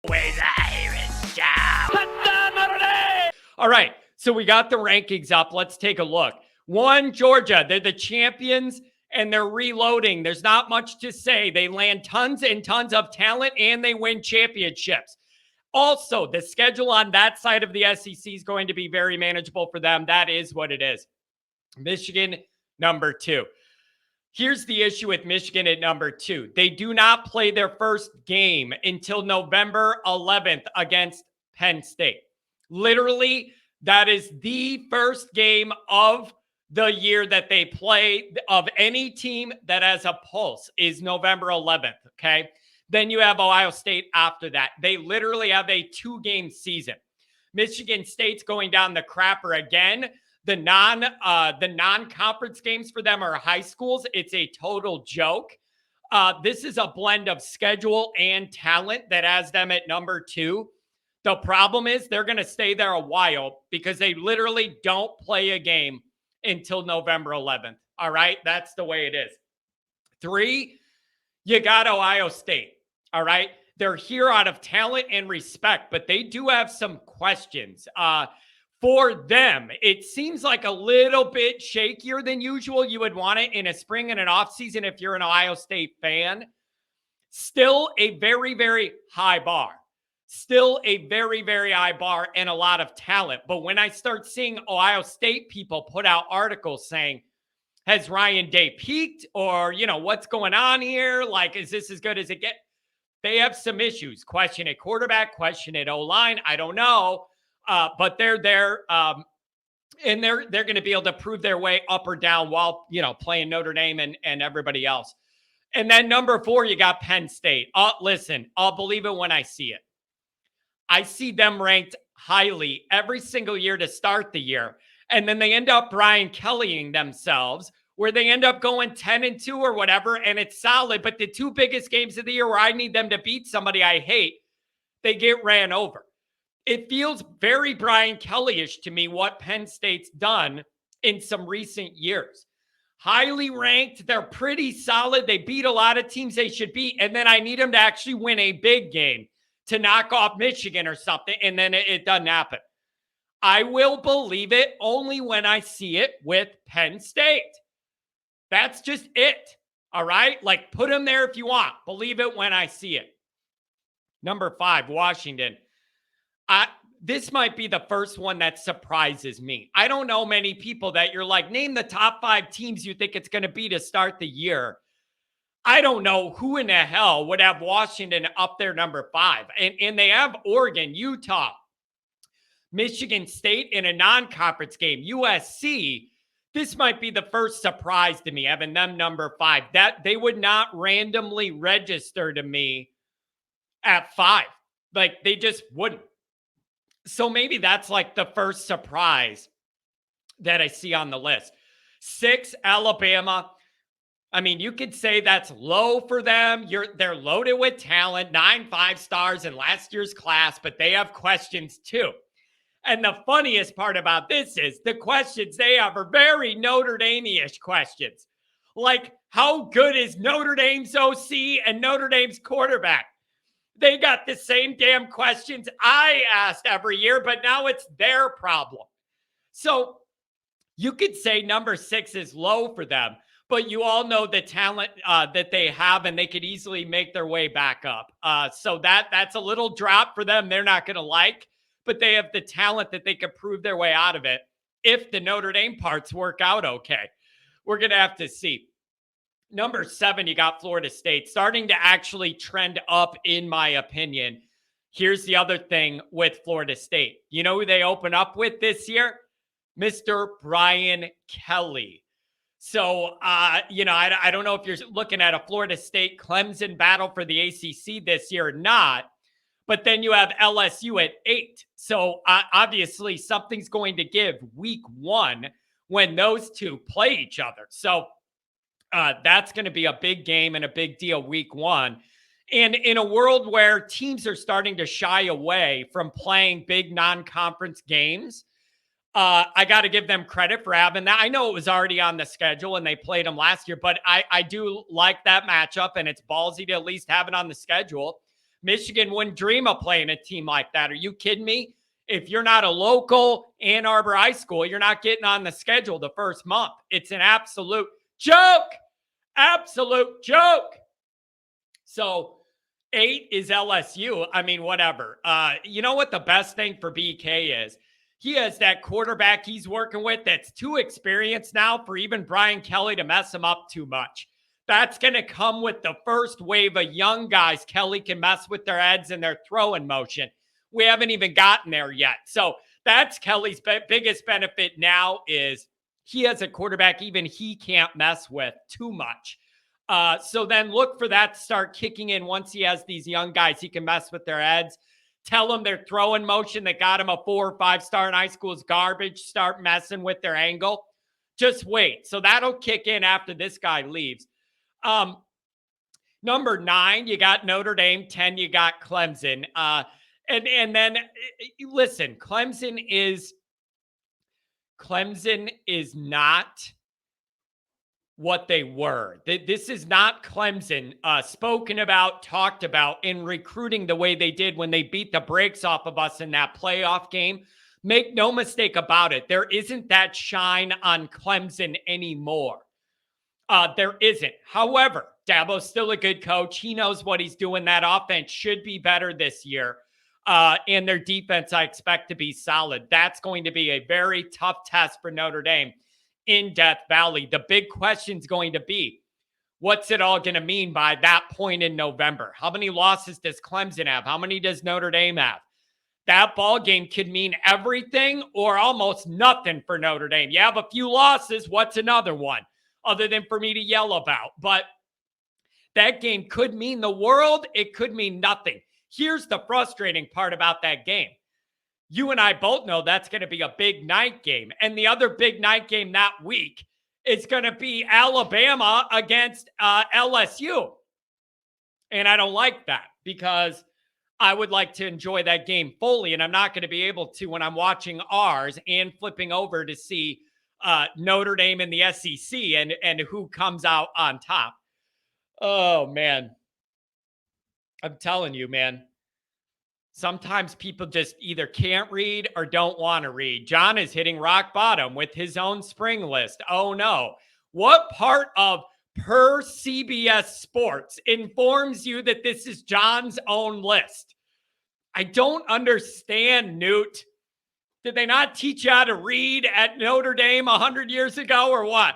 With Irish Joe. All right, so we got the rankings up. Let's take a look. 1, Georgia. They're the champions, and they're reloading. There's not much to say. They land tons and tons of talent, and they win championships. Also, the schedule on that side of the SEC is going to be very manageable for them. That is what it is. Michigan, number 2. Here's the issue with Michigan at number 2. They do not play their first game until November 11th against Penn State. Literally, that is the first game of the year that they play of any team that has a pulse is November 11th, okay? Then you have Ohio State after that. They literally have a 2-game season. Michigan State's going down the crapper again. The non-conference games for them are high schools. It's a total joke. This is a blend of schedule and talent that has them at number 2. The problem is they're going to stay there a while because they literally don't play a game until November 11th. All right? That's the way it is. 3, you got Ohio State. All right? They're here out of talent and respect, but they do have some questions. For them, it seems like a little bit shakier than usual. You would want it in a spring and an offseason if you're an Ohio State fan. Still a very, very high bar. Still a very, very high bar and a lot of talent. But when I start seeing Ohio State people put out articles saying, has Ryan Day peaked? Or, what's going on here? Like, is this as good as it gets? They have some issues. Question at quarterback, question at O-line. I don't know. But they're there, and they're going to be able to prove their way up or down while, playing Notre Dame and everybody else. And then number 4, you got Penn State. Listen, I'll believe it when I see it. I see them ranked highly every single year to start the year. And then they end up Brian Kellying themselves, where they end up going 10-2 or whatever, and it's solid. But the 2 biggest games of the year where I need them to beat somebody I hate, they get ran over. It feels very Brian Kelly-ish to me what Penn State's done in some recent years. Highly ranked. They're pretty solid. They beat a lot of teams they should beat. And then I need them to actually win a big game to knock off Michigan or something. And then it doesn't happen. I will believe it only when I see it with Penn State. That's just it. All right? Like, put them there if you want. Believe it when I see it. Number 5, Washington. This might be the first one that surprises me. I don't know many people that you're like, name the top 5 teams you think it's going to be to start the year. I don't know who in the hell would have Washington up there number 5. And they have Oregon, Utah, Michigan State in a non-conference game, USC. This might be the first surprise to me, having them number 5. That they would not randomly register to me at 5. Like, they just wouldn't. So maybe that's like the first surprise that I see on the list. 6, Alabama. I mean, you could say that's low for them. They're loaded with talent, 9 5-stars in last year's class, but they have questions too. And the funniest part about this is the questions they have are very Notre Dame-ish questions. Like, how good is Notre Dame's OC and Notre Dame's quarterback? They got the same damn questions I asked every year, but now it's their problem. So you could say number 6 is low for them, but you all know the talent that they have, and they could easily make their way back up. So that's a little drop for them. They're not going to like, but they have the talent that they could prove their way out of it if the Notre Dame parts work out okay. We're going to have to see. Number 7, you got Florida State, starting to actually trend up, in my opinion. Here's the other thing with Florida State. You know who they open up with this year? Mr. Brian Kelly. So, I don't know if you're looking at a Florida State Clemson battle for the ACC this year or not, but then you have LSU at 8. So, obviously, something's going to give week 1 when those two play each other. So, that's going to be a big game and a big deal week 1. And in a world where teams are starting to shy away from playing big non-conference games, I got to give them credit for having that. I know it was already on the schedule and they played them last year, but I do like that matchup, and it's ballsy to at least have it on the schedule. Michigan wouldn't dream of playing a team like that. Are you kidding me? If you're not a local Ann Arbor high school, you're not getting on the schedule the first month. It's an absolute joke. Absolute joke. So 8 is LSU. I mean, whatever. You know what the best thing for BK is? He has that quarterback he's working with that's too experienced now for even Brian Kelly to mess him up too much. That's going to come with the first wave of young guys Kelly can mess with their heads and their throwing motion. We haven't even gotten there yet. So that's Kelly's biggest benefit now is he has a quarterback even he can't mess with too much. So then look for that to start kicking in once he has these young guys he can mess with their heads. Tell them their throwing motion that got him a 4 or 5 star in high school is garbage. Start messing with their angle. Just wait. So that'll kick in after this guy leaves. Number 9, you got Notre Dame. 10, you got Clemson. And then listen, Clemson is not what they were. This is not Clemson spoken about, talked about in recruiting the way they did when they beat the brakes off of us in that playoff game. Make no mistake about it. There isn't that shine on Clemson anymore. There isn't. However, Dabo's still a good coach. He knows what he's doing. That offense should be better this year. And their defense, I expect to be solid. That's going to be a very tough test for Notre Dame in Death Valley. The big question is going to be, what's it all going to mean by that point in November? How many losses does Clemson have? How many does Notre Dame have? That ball game could mean everything or almost nothing for Notre Dame. You have a few losses. What's another one other than for me to yell about? But that game could mean the world. It could mean nothing. Here's the frustrating part about that game. You and I both know that's going to be a big night game. And the other big night game that week is going to be Alabama against LSU. And I don't like that because I would like to enjoy that game fully. And I'm not going to be able to when I'm watching ours and flipping over to see Notre Dame in the SEC and who comes out on top. Oh, man. I'm telling you, man. Sometimes people just either can't read or don't want to read. John is hitting rock bottom with his own spring list. Oh, no. What part of per CBS Sports informs you that this is John's own list? I don't understand, Newt. Did they not teach you how to read at Notre Dame 100 years ago or what?